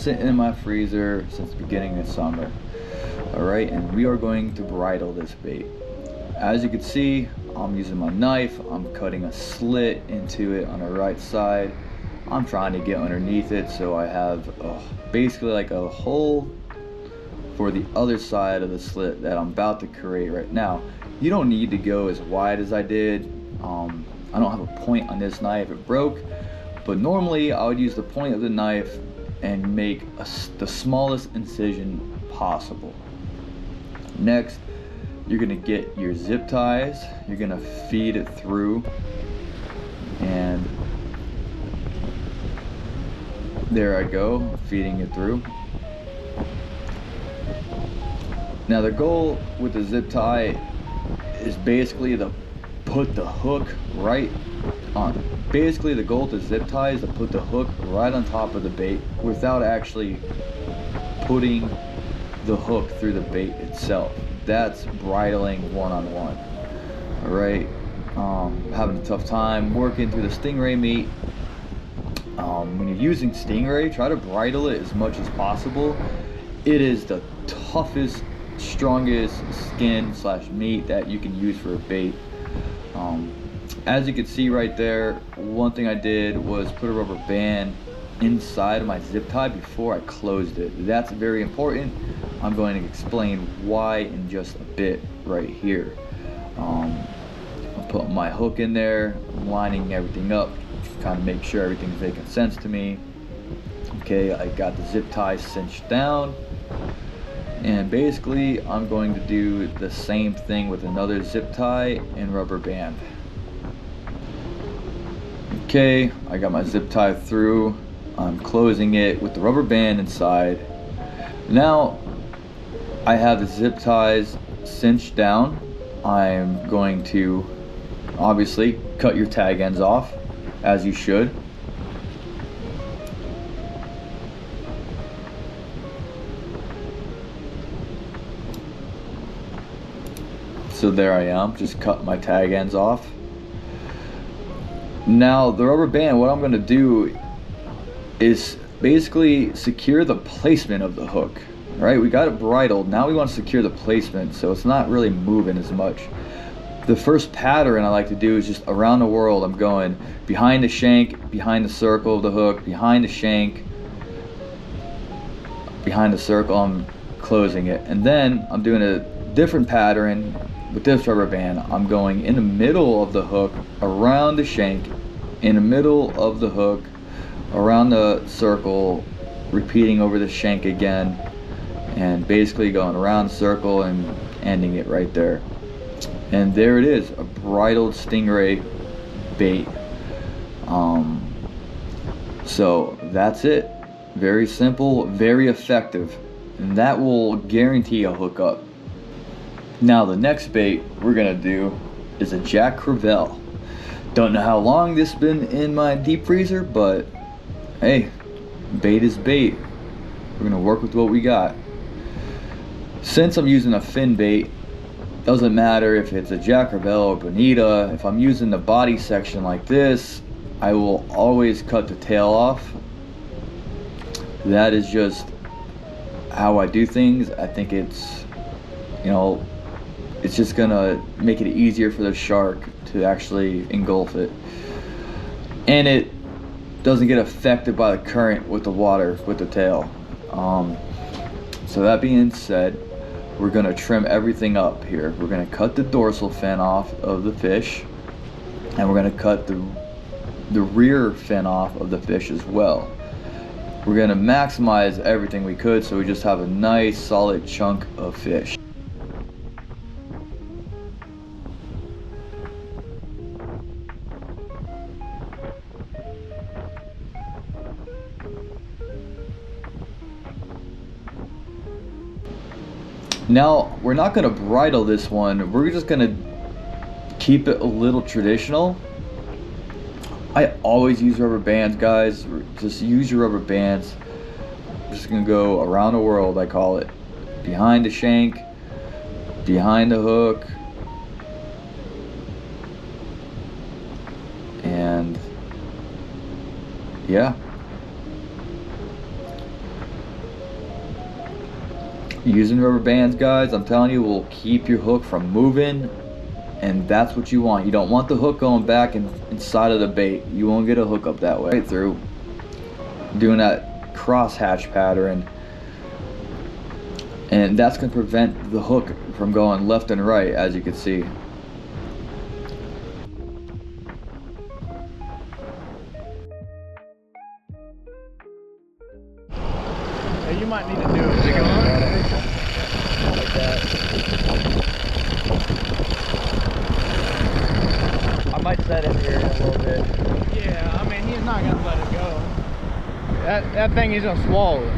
sitting in my freezer since the beginning of summer. Alright, and we are going to bridle this bait. As you can see, I'm using my knife. I'm cutting a slit into it on the right side. I'm trying to get underneath it so I have basically like a hole for the other side of the slit that I'm about to create right now. You don't need to go as wide as I did. I don't have a point on this knife, it broke, but normally I would use the point of the knife and make the smallest incision possible. Next, you're gonna get your zip ties, you're gonna feed it through, and there I go, feeding it through. Now the goal with the zip tie is basically to put the hook right on. Basically the goal to zip tie is to put the hook right on top of the bait without actually putting the hook through the bait itself. That's bridling one-on-one. Alright, having a tough time working through the stingray meat. When you're using stingray, try to bridle it as much as possible. It is the toughest, strongest skin slash meat that you can use for a bait. As you can see right there, one thing I did was put a rubber band inside of my zip tie before I closed it. That's very important. I'm going to explain why in just a bit right here. I'll put my hook in there, lining everything up, kind of make sure everything's making sense to me. Okay, I got the zip tie cinched down, and basically I'm going to do the same thing with another zip tie and rubber band. Okay, I got my zip tie through. I'm closing it with the rubber band inside. Now I have the zip ties cinched down. I'm going to obviously cut your tag ends off, as you should. So there I am, just cut my tag ends off. Now the rubber band, what I'm going to do is basically secure the placement of the hook. Right, we got it bridled, now we want to secure the placement so it's not really moving as much. The first pattern I like to do is just around the world. I'm going behind the shank, behind the circle of the hook, behind the shank, behind the circle, I'm closing it. And then I'm doing a different pattern with this rubber band. I'm going in the middle of the hook, around the shank, in the middle of the hook, around the circle, repeating over the shank again, and basically going around the circle and ending it right there. And there it is, a bridled stingray bait. So that's it. Very simple, very effective, and that will guarantee a hookup. Now the next bait we're gonna do is a Jack Crevalle. Don't know how long this has been in my deep freezer, but hey, bait is bait. We're gonna work with what we got. Since I'm using a fin bait, doesn't matter if it's a Jack Crevalle or Bonita. If I'm using the body section like this, I will always cut the tail off. That is just how I do things. I think it's, you know, it's just gonna make it easier for the shark to actually engulf it, and it doesn't get affected by the current with the water with the tail. So that being said, we're gonna trim everything up here. We're gonna cut the dorsal fin off of the fish, and we're gonna cut the rear fin off of the fish as well. We're gonna maximize everything we could so we just have a nice solid chunk of fish. Now, we're not gonna bridle this one. We're just gonna keep it a little traditional. I always use rubber bands, guys. Just use your rubber bands. I'm just gonna go around the world, I call it. Behind the shank, behind the hook, and yeah. Using rubber bands, guys, I'm telling you, will keep your hook from moving, and that's what you want. You don't want the hook going back inside of the bait. You won't get a hook up that way. Right through doing that crosshatch pattern, and that's going to prevent the hook from going left and right, as you can see. Yeah, you might need to do it. Is it going? Like that. I might set it here in a little bit. Yeah, I mean, he's not going to let it go. That thing, he's going to swallow it.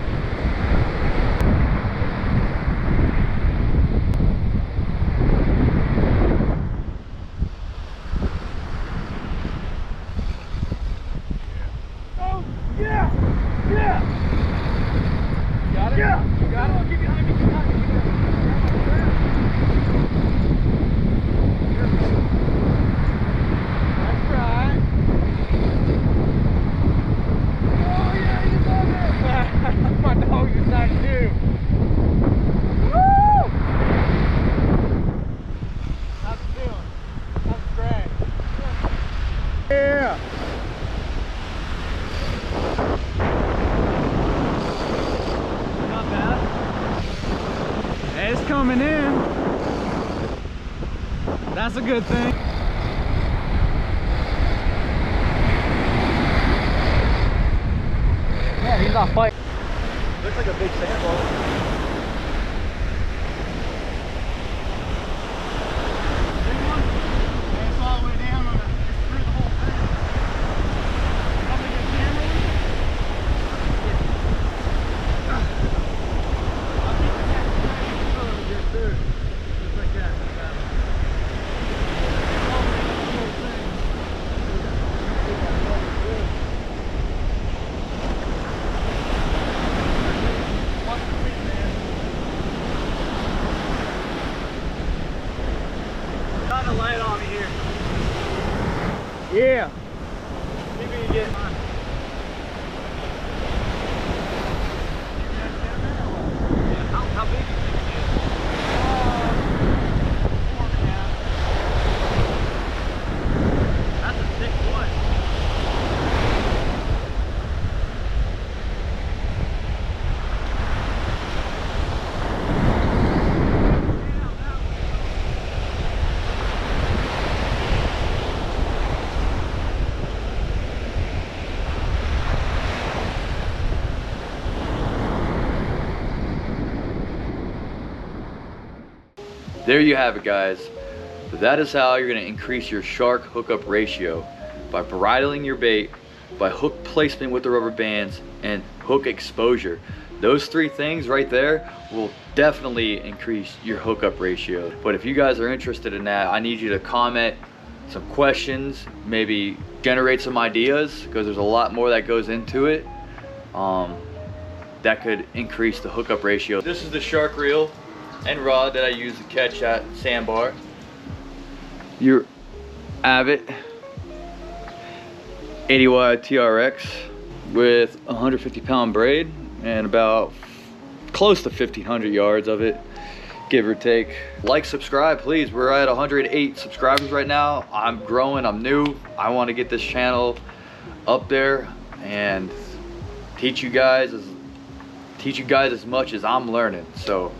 Oh, yeah! Yeah! Got it? Yeah! You got it? Get behind me. You got it. That's right. Oh yeah, you love it! My dog's excited too. Woo! How's it feeling? How's the drag? Yeah! Not bad. It's coming in. That's a good thing. Yeah, he's not fighting. Looks like a big sandball. Big one? Yeah, it's all the way down on the, it's through the whole thing. I'm gonna get camera with it. I'll keep the next one good too. Just like that. All the way down the whole thing. Watch the feet, man. Got a light on me here. Yeah. See if we can get mine. Yeah, how big is it? 4.5. That's a thick one. There you have it, guys. That is how you're going to increase your shark hookup ratio, by bridling your bait, by hook placement with the rubber bands, and hook exposure. Those three things right there will definitely increase your hookup ratio. But if you guys are interested in that, I need you to comment some questions, maybe generate some ideas, because there's a lot more that goes into it that could increase the hookup ratio. This is the shark reel and rod that I use to catch at Sandbar. Your Abbott 80Y TRX with 150 pound braid and about close to 1,500 yards of it, give or take. Like, subscribe, please. We're at 108 subscribers right now. I'm growing, I'm new. I want to get this channel up there and teach you guys as much as I'm learning. So